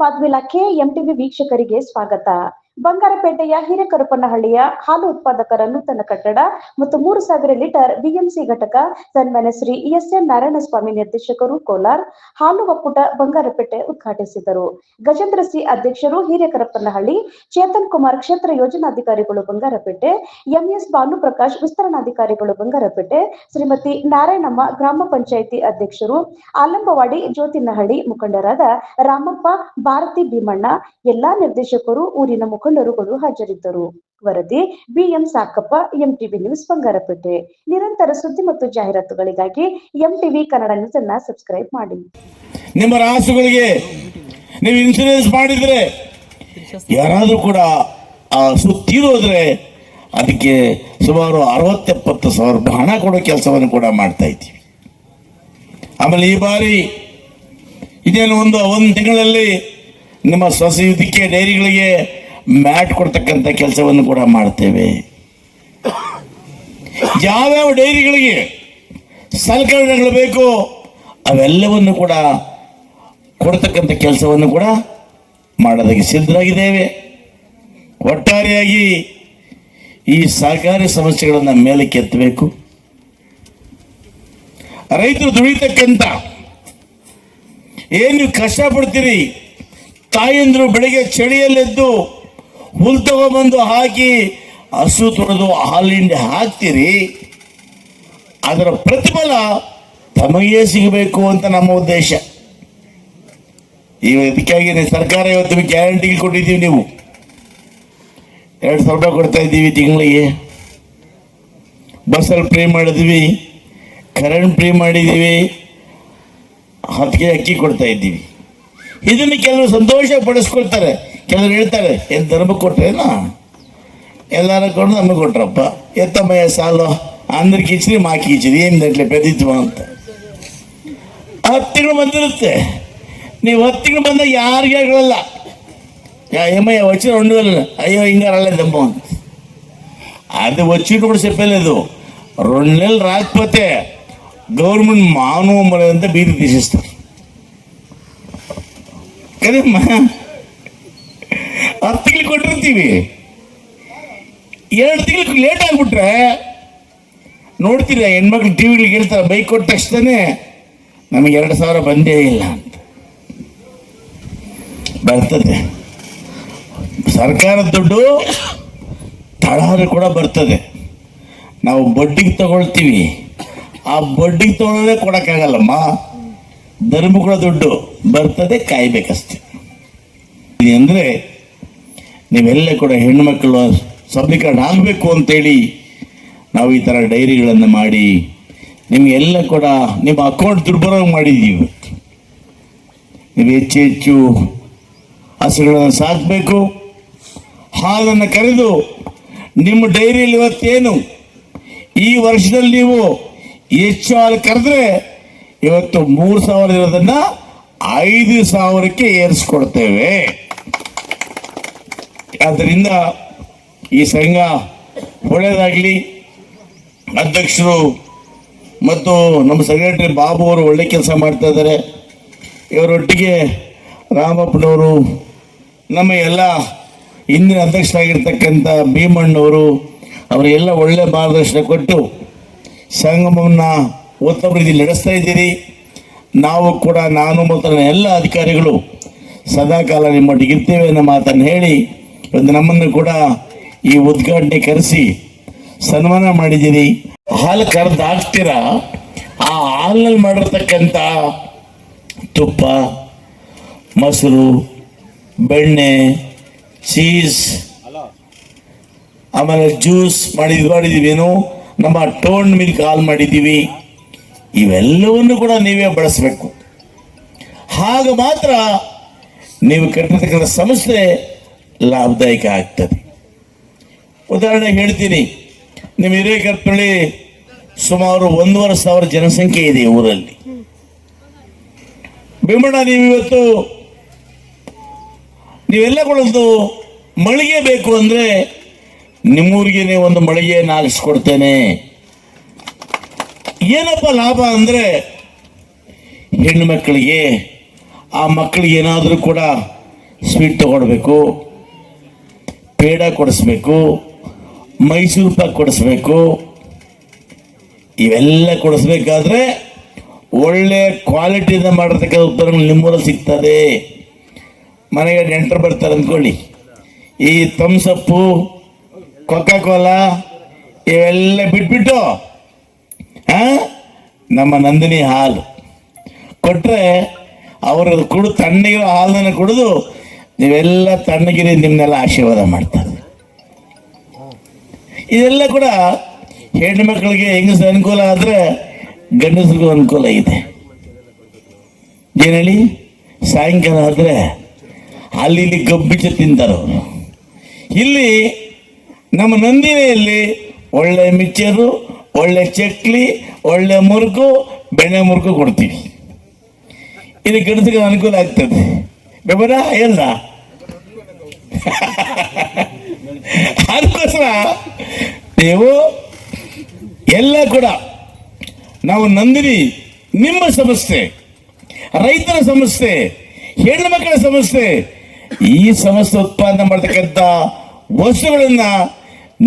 ಬಾದ್ಮಿಲಾಖೆ MTV ವೀಕ್ಷಕರಿಗೆ ಸ್ವಾಗತ. ಬಂಗಾರಪೇಟೆಯ ಹಿರೇಕರುಪನಹಳ್ಳಿಯ ಹಾಲು ಉತ್ಪಾದಕರ ನೂತನ ಕಟ್ಟಡ ಮತ್ತು 3000 ಲೀಟರ್ ಬಿಎಂಸಿ ಘಟಕ ಸನ್ಮಾನ್ಯ ಶ್ರೀ ಎಸ್.ಎನ್. ನಾರಾಯಣಸ್ವಾಮಿ ನಿರ್ದೇಶಕರು ಕೋಲಾರ್ ಹಾಲು ಒಕ್ಕೂಟ ಬಂಗಾರಪೇಟೆ ಉದ್ಘಾಟಿಸಿದರು. ಗಜೇಂದ್ರ ಸಿ ಅಧ್ಯಕ್ಷರು ಹಿರೇಕರುಪನಹಳ್ಳಿ, ಚೇತನ್ ಕುಮಾರ್ ಕ್ಷೇತ್ರ ಯೋಜನಾಧಿಕಾರಿಗಳು ಬಂಗಾರಪೇಟೆ, ಎಂಎಸ್ ಭಾನುಪ್ರಕಾಶ್ ವಿಸ್ತರಣಾಧಿಕಾರಿಗಳು ಬಂಗಾರಪೇಟೆ, ಶ್ರೀಮತಿ ನಾರಾಯಣಮ್ಮ ಗ್ರಾಮ ಪಂಚಾಯಿತಿ ಅಧ್ಯಕ್ಷರು, ಆಲಂಬವಾಡಿ ಜ್ಯೋತಿನಹಳ್ಳಿ ಮುಖಂಡರಾದ ರಾಮಪ್ಪ, ಭಾರತಿ ಭೀಮಣ್ಣ, ಎಲ್ಲಾ ನಿರ್ದೇಶಕರು, ಊರಿನ ಮುಖಂಡರುಗಳು ಹಾಜರಿದ್ದರು. ವರದಿ ಬಿಎಂ ಸಾಕಪ್ಪ, ಎಂಟಿವಿ ನ್ಯೂಸ್ ಬಂಗಾರಪೇಟೆ. ನಿರಂತರ ಸುದ್ದಿ ಮತ್ತು ಜಾಹೀರಾತುಗಳಿಗಾಗಿ ಎಂಟಿವಿ ಕನ್ನಡ ನ್ಯೂಸ್ ಅನ್ನು ಸಬ್ಸ್ಕ್ರೈಬ್ ಮಾಡಿ. ನಿಮ್ಮ ರಾಸುಗಳಿಗೆ ನೀವು ಇನ್ಶೂರೆನ್ಸ್ ಮಾಡಿದ್ರೆ ಯಾರಾದ್ರೂ ಕೂಡ ತೀರೋದ್ರೆ ಅದಕ್ಕೆ ಸುಮಾರು 60-70 ಸಾವಿರ ಹಣ ಕೊಡೋ ಕೆಲಸವನ್ನು ಕೂಡ ಮಾಡ್ತಾ ಇದ್ದೀವಿ. ಆಮೇಲೆ ಈ ಬಾರಿ ಇದೇನು ಒಂದು ತಿಂಗಳಲ್ಲಿ ನಿಮ್ಮ ಸ್ವಸಹಾಯಕ ಡೈರಿಗಳಿಗೆ ಮ್ಯಾಟ್ ಕೊಡ್ತಕ್ಕಂಥ ಕೆಲಸವನ್ನು ಕೂಡ ಮಾಡ್ತೇವೆ. ಯಾವ್ಯಾವ ಡೈರಿಗಳಿಗೆ ಸಲಕರಣೆಗಳು ಬೇಕು ಅವೆಲ್ಲವನ್ನು ಕೂಡ ಕೊಡ್ತಕ್ಕಂಥ ಕೆಲಸವನ್ನು ಕೂಡ ಮಾಡೋದಕ್ಕೆ ಸಿದ್ಧರಾಗಿದ್ದೇವೆ. ಒಟ್ಟಾರೆಯಾಗಿ ಈ ಸಹಕಾರಿ ಸಮಸ್ಯೆಗಳನ್ನು ಮೇಲಕ್ಕೆ ಎತ್ತಬೇಕು. ರೈತರು ದುಡಿತಕ್ಕಂಥ ಏನು ಕಷ್ಟಪಡ್ತೀರಿ, ತಾಯಂದ್ರು ಬೆಳಿಗ್ಗೆ ಚಳಿಯಲ್ಲೆದ್ದು ಹುಲ್ ತಗೊಂಡ್ಬಂದು ಹಾಕಿ ಹಸು ತೊಳೆದು ಹಾಲಿಂಡಿ ಹಾಕ್ತೀರಿ, ಅದರ ಪ್ರತಿಫಲ ತಮಗೆ ಸಿಗಬೇಕು ಅಂತ ನಮ್ಮ ಉದ್ದೇಶ. ಇದಕ್ಕಾಗಿ ಸರ್ಕಾರ ಇವತ್ತು ಗ್ಯಾರಂಟಿ ಕೊಟ್ಟಿದ್ದೀವಿ. ನೀವು 2,000 ರೂಪಾಯಿ ಕೊಡ್ತಾ ಇದ್ದೀವಿ ತಿಂಗಳಿಗೆ. ಬಸ್ಸಲ್ಲಿ ಫ್ರೀ ಮಾಡಿದ್ವಿ, ಕರೆಂಟ್ ಫ್ರೀ ಮಾಡಿದ್ದೀವಿ, 10 ಕೆಜಿ ಅಕ್ಕಿ ಕೊಡ್ತಾ ಇದ್ದೀವಿ. ಇದನ್ನು ಕೆಲವರು ಸಂತೋಷ ಪಡಿಸ್ಕೊಳ್ತಾರೆ, ಕೆಲವರು ಹೇಳ್ತಾರೆ ಏನು ಧರ್ಮ ಕೊಟ್ರೇನಾ, ಎಲ್ಲಾರ ಕೊಂಡು ನಮಗೆ ಕೊಟ್ರಪ್ಪ, ಎತ್ತಮ್ಮಯ್ಯ ಸಾಲು ಅಂದ್ರೆ ಕಿಚ್ರಿ ಮಾಕಿ ಕಿಚ್ರಿ ಏನು ನಟ್ಲೆ ಬೆದಿತ್ವ ಅಂತ. 10 ತಿಂಗಳು ಬಂದಿರುತ್ತೆ. ನೀವು 10 ತಿಂಗಳು ಬಂದಾಗ ಯಾರಿಗೆ ಹೇಳಲ್ಲ, ಏಮಯ್ಯ ವಚ್ಚಿನ ಉಂಡಲ್ಲ, ಅಯ್ಯೋ ಹಿಂಗಾರಲ್ಲ ದಮ್ಮ ಅಂತ. ಅದು ವಚ್ಚಿಟ್ಟು ಕೂಡ ಸೆಪ್ಪలేదు. 2 నెలలు రాకపోతే గవర్నమెంట్ మానవ మర అంతా బీది తీసేస్తారు కదమ్మా. 10 ತಿಂಗಳು ಕೊಟ್ಟಿರ್ತೀವಿ, 2 ತಿಂಗಳು ಲೇಟ್ ಆಗ್ಬಿಟ್ರೆ ನೋಡ್ತೀರ ಹೆಣ್ಮಕ್ಳು ಟಿವಿಗಳಿಗೆ ಹೇಳ್ತಾರೆ, ಬೈಕ್ ಕೊಟ್ಟ ತಕ್ಷಣ ನಮಗೆ 2,000 ಬಂದೇ ಇಲ್ಲ ಅಂತ. ಬರ್ತದೆ ಸರ್ಕಾರದ ದುಡ್ಡು, ತಳಾರು ಕೂಡ ಬರ್ತದೆ. ನಾವು ಬಡ್ಡಿಗೆ ತಗೊಳ್ತೀವಿ, ಆ ಬಡ್ಡಿಗೆ ತಗೊಳ್ಳೋದೇ ಕೊಡೋಕ್ಕಾಗಲ್ಲಮ್ಮ. ಧರ್ಮಗಳ ದುಡ್ಡು ಬರ್ತದೆ, ಕಾಯ್ಬೇಕಷ್ಟೆ. ಅಂದರೆ ನೀವೆಲ್ಲ ಕೂಡ ಹೆಣ್ಣುಮಕ್ಕಳು ಸಬಲೀಕರಣ ಆಗಬೇಕು ಅಂತೇಳಿ ನಾವು ಈ ಥರ ಡೈರಿಗಳನ್ನು ಮಾಡಿ ನಿಮಗೆಲ್ಲ ಕೂಡ ನಿಮ್ಮ ಅಕೌಂಟ್ ದುರ್ಬರ ಮಾಡಿದ್ದೀವಿ. ನೀವು ಹೆಚ್ಚು ಹಸುಗಳನ್ನು ಸಾಕಬೇಕು, ಹಾಲನ್ನು ಕರೆದು ನಿಮ್ಮ ಡೈರಿಯಲ್ಲಿ ಇವತ್ತೇನು ಈ ವರ್ಷದಲ್ಲಿ ನೀವು ಹೆಚ್ಚು ಹಾಲು ಕರೆದ್ರೆ ಇವತ್ತು 3,000 ಇರೋದನ್ನ 5,000ಕ್ಕೆ ಏರಿಸ್ಕೊಡ್ತೇವೆ. ಆದ್ದರಿಂದ ಈ ಸಂಘ ಒಳ್ಳೆಯದಾಗಲಿ. ಅಧ್ಯಕ್ಷರು ಮತ್ತು ನಮ್ಮ ಸೆಕ್ರೆಟರಿ ಬಾಬು ಅವರು ಒಳ್ಳೆ ಕೆಲಸ ಮಾಡ್ತಾ ಇದ್ದಾರೆ. ಇವರೊಟ್ಟಿಗೆ ರಾಮಪ್ಪನವರು, ನಮ್ಮ ಎಲ್ಲ ಹಿಂದಿನ ಅಧ್ಯಕ್ಷರಾಗಿರ್ತಕ್ಕಂಥ ಭೀಮಣ್ಣವರು, ಅವರಿಗೆಲ್ಲ ಒಳ್ಳೆ ಮಾರ್ಗದರ್ಶನ ಕೊಟ್ಟು ಸಂಗಮವನ್ನು ಉತ್ತಮ ರೀತಿಯಲ್ಲಿ ನಡೆಸ್ತಾ ಇದ್ದೀರಿ. ನಾವು ಕೂಡ, ನಾನು ಮತ್ತು ಎಲ್ಲ ಅಧಿಕಾರಿಗಳು ಸದಾಕಾಲ ನಿಮ್ಮೊಟ್ಟಿಗೆ ಇರ್ತೇವೆ ಅನ್ನೋ ಮಾತನ್ನು ಹೇಳಿ ಇವತ್ತು ನಮ್ಮನ್ನು ಕೂಡ ಈ ಉದ್ಘಾಟನೆ ಕರೆಸಿ ಸನ್ಮಾನ ಮಾಡಿದ್ದೀರಿ. ಹಾಲು ಕರೆದು ಹಾಕ್ತೀರಾ, ಆ ಹಾಲಿನಲ್ಲಿ ಮಾಡಿರ್ತಕ್ಕಂಥ ತುಪ್ಪ, ಮೊಸರು, ಬೆಣ್ಣೆ, ಚೀಸ್, ಆಮೇಲೆ ಜ್ಯೂಸ್ ಮಾಡಿದ್ದೀವೇನು, ನಮ್ಮ ಟೋನ್ ಮಿಲ್ಕ್ ಹಾಲು ಮಾಡಿದ್ದೀವಿ. ಇವೆಲ್ಲವನ್ನು ಕೂಡ ನೀವೇ ಬಳಸಬೇಕು. ಆಗ ಮಾತ್ರ ನೀವು ಕಟ್ಟಿರ್ತಕ್ಕಂಥ ಸಂಸ್ಥೆ ಲಾಭದಾಯಕ ಆಗ್ತದೆ. ಉದಾಹರಣೆಗೆ ಹೇಳ್ತೀನಿ, ನಿಮ್ಮ ಹಿರೇಕರಪಳ್ಳಿ ಸುಮಾರು 1,500 ಜನಸಂಖ್ಯೆ ಇದೆ ಊರಲ್ಲಿ. ಭೀಮಣ್ಣ, ನೀವಿವತ್ತು ನೀವೆಲ್ಲ ಕೊಡೋದು ಮಳಿಗೆ ಬೇಕು ಅಂದರೆ ನಿಮ್ಮೂರಿಗೆ ಒಂದು ಮಳಿಗೆ ಹಾಕಿಸ್ಕೊಡ್ತೇನೆ. ಏನಪ್ಪ ಲಾಭ ಅಂದರೆ ಹೆಣ್ಣು ಮಕ್ಕಳಿಗೆ, ಆ ಮಕ್ಕಳಿಗೆ ಏನಾದರೂ ಕೂಡ ಸ್ವೀಟ್ ತಗೊಳ್ಬೇಕು, ಪೇಡ ಕೊಡಿಸ್ಬೇಕು, ಮೈಸೂರು ಪಾಕ್ ಕೊಡಿಸ್ಬೇಕು. ಇವೆಲ್ಲ ಕೊಡಿಸ್ಬೇಕಾದ್ರೆ ಒಳ್ಳೆ ಕ್ವಾಲಿಟಿಯಿಂದ ಮಾಡಿರ್ತಕ್ಕಂಥ ಉತ್ಪನ್ನಗಳು ನಿಮ್ಮೂರಲ್ಲಿ ಸಿಗ್ತದೆ. ಮನೆಗೆ ನೆಂಟರು ಬರ್ತಾರೆ ಅಂದ್ಕೊಳ್ಳಿ, ಈ ಥಮ್ಸಪ್ಪು, ಕೊಕಾ ಕೋಲಾ ಇವೆಲ್ಲ ಬಿಟ್ಬಿಟ್ಟು ನಮ್ಮ ನಂದಿನಿ ಹಾಲು ಕೊಟ್ಟರೆ ಅವರು ಕುಡಿದು ತಣ್ಣಗಿರೋ ಹಾಲನ್ನು ಕುಡಿದು ನೀವೆಲ್ಲ ತಣ್ಣಗಿರಿ ನಿಮ್ಮನ್ನೆಲ್ಲ ಆಶೀರ್ವಾದ ಮಾಡ್ತಾರೆ. ಇದೆಲ್ಲ ಕೂಡ ಹೆಣ್ಣು ಮಕ್ಕಳಿಗೆ ಹೆಂಗಸ ಅನುಕೂಲ ಆದರೆ ಗಂಡಸರಿಗೂ ಅನುಕೂಲ ಇದೆ. ಏನು ಹೇಳಿ, ಸಾಯಂಕಾಲ ಆದರೆ ಅಲ್ಲಿ ಇಲ್ಲಿ ಗಬ್ಬಿಚ್ಚ ತಿಂತಾರೆ ಅವರು. ಇಲ್ಲಿ ನಮ್ಮ ನಂದಿನಿಯಲ್ಲಿ ಒಳ್ಳೆ ಮಿಕ್ಚರು, ಒಳ್ಳೆ ಚಕ್ಲಿ, ಒಳ್ಳೆ ಮುರುಕು, ಬೆಣ್ಣೆ ಮುರುಕು ಕೊಡ್ತೀವಿ. ಇದು ಗಂಡಸಿಗೆ ಅನುಕೂಲ ಆಗ್ತದೆ. ಬೇಬರ ಎಲ್ಲ ಅದಕ್ಕೋಸ್ಕರ ನೀವು ಎಲ್ಲ ಕೂಡ ನಾವು ನಂದಿನಿ ನಿಮ್ಮ ಸಮಸ್ಯೆ, ರೈತರ ಸಮಸ್ಯೆ, ಹೆಣ್ಣು ಮಕ್ಕಳ ಸಮಸ್ಯೆ, ಈ ಸಮಸ್ಯೆ ಉತ್ಪಾದನೆ ಮಾಡತಕ್ಕಂಥ ವಸ್ತುಗಳನ್ನ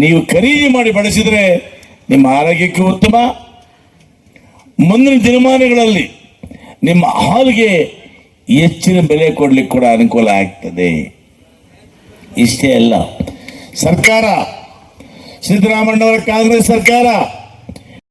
ನೀವು ಖರೀದಿ ಮಾಡಿ ಬಳಸಿದರೆ ನಿಮ್ಮ ಆರೋಗ್ಯಕ್ಕೆ ಉತ್ತಮ. ಮುಂದಿನ ದಿನಮಾನಗಳಲ್ಲಿ ನಿಮ್ಮ ಹಾಲಿಗೆ ಹೆಚ್ಚಿನ ಬೆಲೆ ಕೊಡ್ಲಿಕ್ಕೆ ಕೂಡ ಅನುಕೂಲ ಆಗ್ತದೆ. ಇಷ್ಟೇ ಅಲ್ಲ, ಸರ್ಕಾರ, ಸಿದ್ದರಾಮಣ್ಣವರ ಕಾಂಗ್ರೆಸ್ ಸರ್ಕಾರ